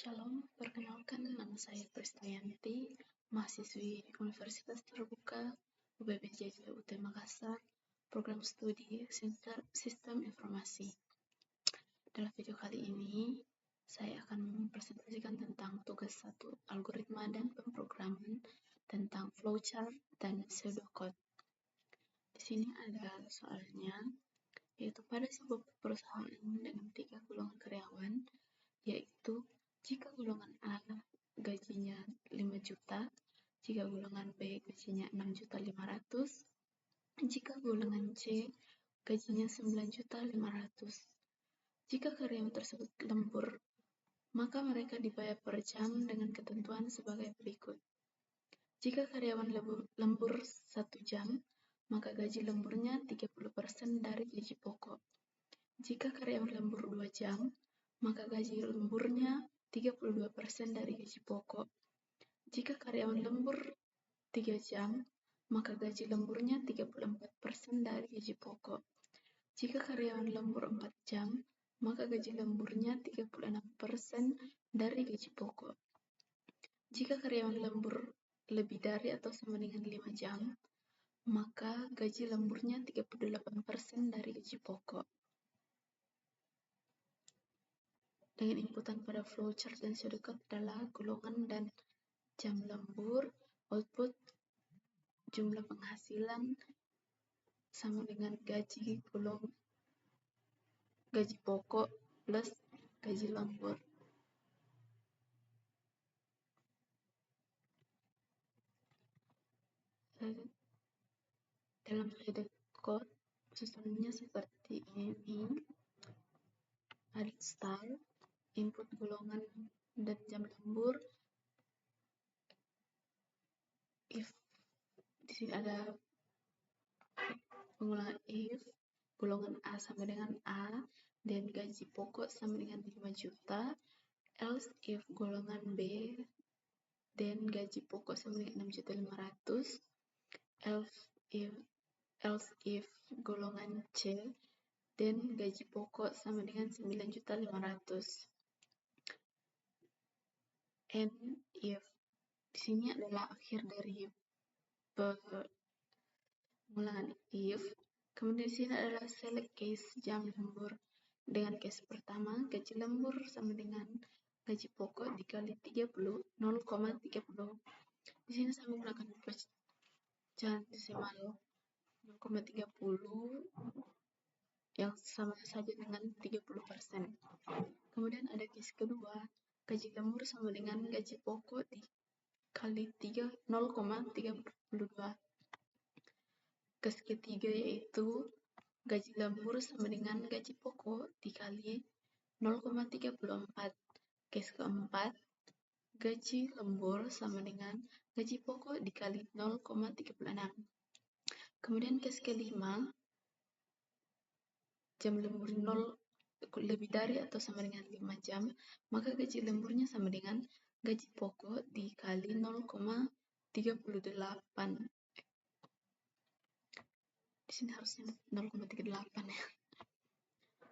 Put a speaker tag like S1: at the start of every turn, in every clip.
S1: Shalom, perkenalkan nama saya Prisdayanti, mahasiswi Universitas Terbuka UPBJJUT Makassar, program studi Sistem Informasi. Dalam video kali ini, saya akan mempresentasikan tentang tugas 1 algoritma dan pemrograman tentang flowchart dan pseudocode. Di sini ada soalnya, yaitu pada sebuah perusahaan dengan 3 golongan karyawan, yaitu jika golongan A gajinya 5 juta, jika golongan B gajinya 6.500.000, jika golongan C gajinya 9.500.000. Jika karyawan tersebut lembur, maka mereka dibayar per jam dengan ketentuan sebagai berikut. Jika karyawan lembur 1 jam, maka gaji lemburnya 30% dari gaji pokok. Jika karyawan lembur 2 jam, maka gaji lemburnya 32% dari gaji pokok. Jika karyawan lembur 3 jam, maka gaji lemburnya 34% dari gaji pokok. Jika karyawan lembur 4 jam, maka gaji lemburnya 36% dari gaji pokok. Jika karyawan lembur lebih dari atau sama dengan 5 jam, maka gaji lemburnya 38% dari gaji pokok. Dengan inputan pada flowchart dan pseudocode adalah golongan dan jam lembur, output jumlah penghasilan sama dengan gaji pokok plus gaji lembur. Dalam pseudocode susunannya seperti ini. Ada start, input golongan dan jam lembur. If di sini ada pengulangan if golongan A sama dengan A dan gaji pokok sama dengan 5 juta, else if golongan B dan gaji pokok sama dengan 6.500.000, else if golongan C dan gaji pokok sama dengan 9.500.000. And if di sini adalah akhir dari pengulangan if. Kemudian di sini adalah select case jam lembur. Dengan case pertama, gaji lembur sama dengan gaji pokok dikali 0,30. Di sini saya menggunakan pecahan desimal 0,30 yang sama saja dengan 30%. Kemudian ada case kedua, gaji lembur sama dengan gaji pokok dikali 0,32. Case ketiga yaitu gaji lembur sama dengan gaji pokok dikali 0,34. Case keempat, gaji lembur sama dengan gaji pokok dikali 0,36. Kemudian case kelima, jam lembur 0 lebih dari atau sama dengan 5 jam, maka gaji lemburnya sama dengan gaji pokok dikali 0,38. Di sini harusnya 0,38 ya.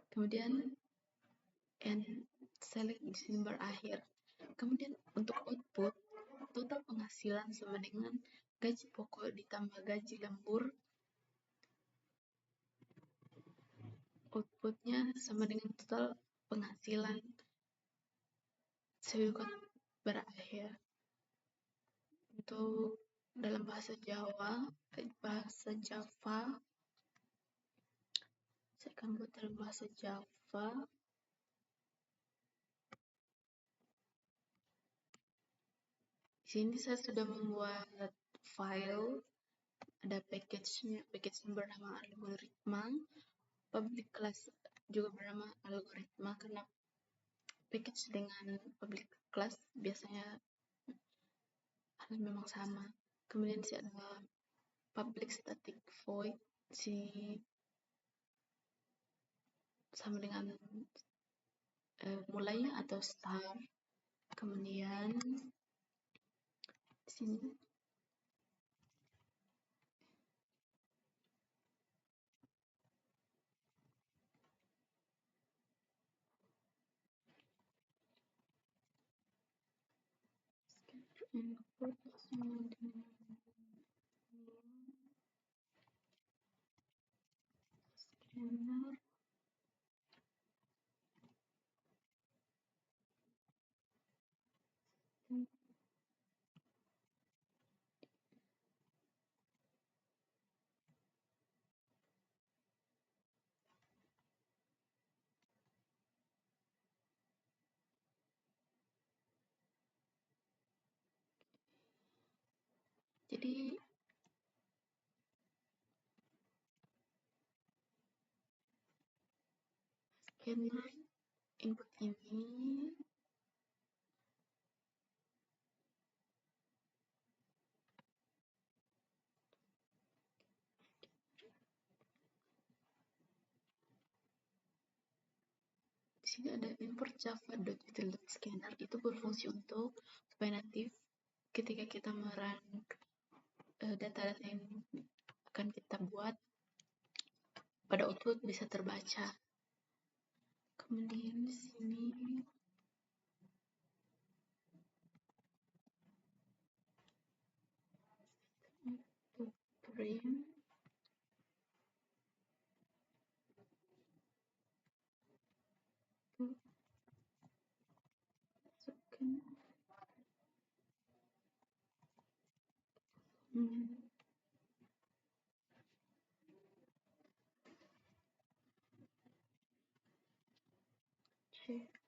S1: Kemudian and select di sini berakhir. Kemudian untuk output, total penghasilan sama dengan gaji pokok ditambah gaji lembur. Outputnya sama dengan total penghasilan. Pseudocode berakhir. Untuk dalam bahasa Java, saya akan buat dalam bahasa Java. Di sini saya sudah membuat file, ada package-nya bernama algoritma, public class juga bernama algoritma, karena package dengan public class biasanya harus memang sama. Kemudian di sini ada public static void, sama dengan mulainya atau start. Kemudian di sini Input scanner. Jadi scanner input ini di sini ada import java.util.scanner, itu berfungsi untuk supaya nanti ketika kita merun data-data yang akan kita buat pada output bisa terbaca. Kemudian di sini untuk print masukkan C.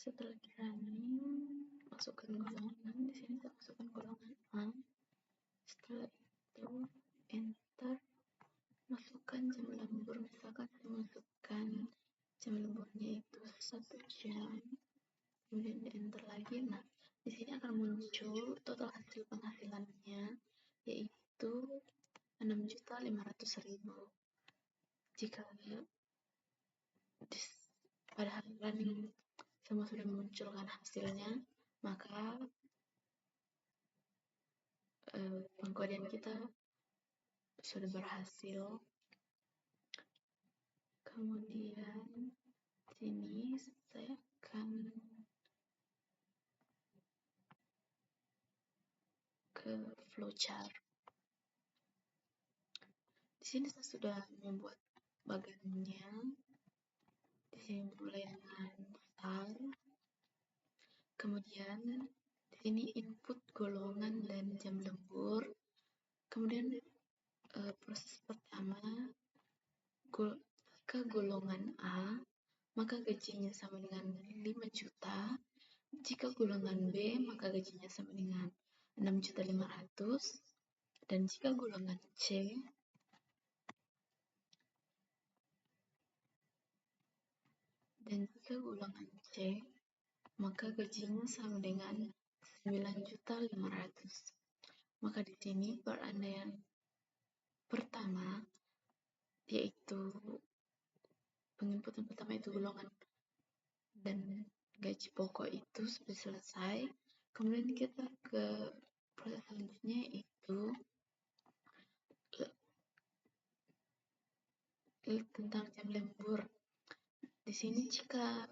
S1: Setelah di running, masukkan golongan. Di sini saya masukkan golongan A. Setelah itu enter, masukkan jam lembur. Misalkan saya masukkan jam lemburnya itu 1 jam, kemudian di enter lagi. Nah, di sini akan muncul total hasil penghasilannya, yaitu 6.500.000. Jika pada hari running semua sudah memunculkan hasilnya, maka pengkodian kita sudah berhasil. Kemudian sini saya akan ke flowchart. Di sini saya sudah membuat bagannya. Di sini mulai dengan start. Kemudian di sini input golongan dan jam lembur. Kemudian proses pertama, jika golongan A, maka gajinya sama dengan 5 juta. Jika golongan B, maka gajinya sama dengan 6.500.000. Dan jika golongan C, maka gajinya sama dengan 9.500.000. Maka di sini perandaian pertama, yaitu penginputan pertama itu golongan dan gaji pokok itu sudah selesai. Kemudian kita ke proses selanjutnya, yaitu tentang jam lembur. Di sini jika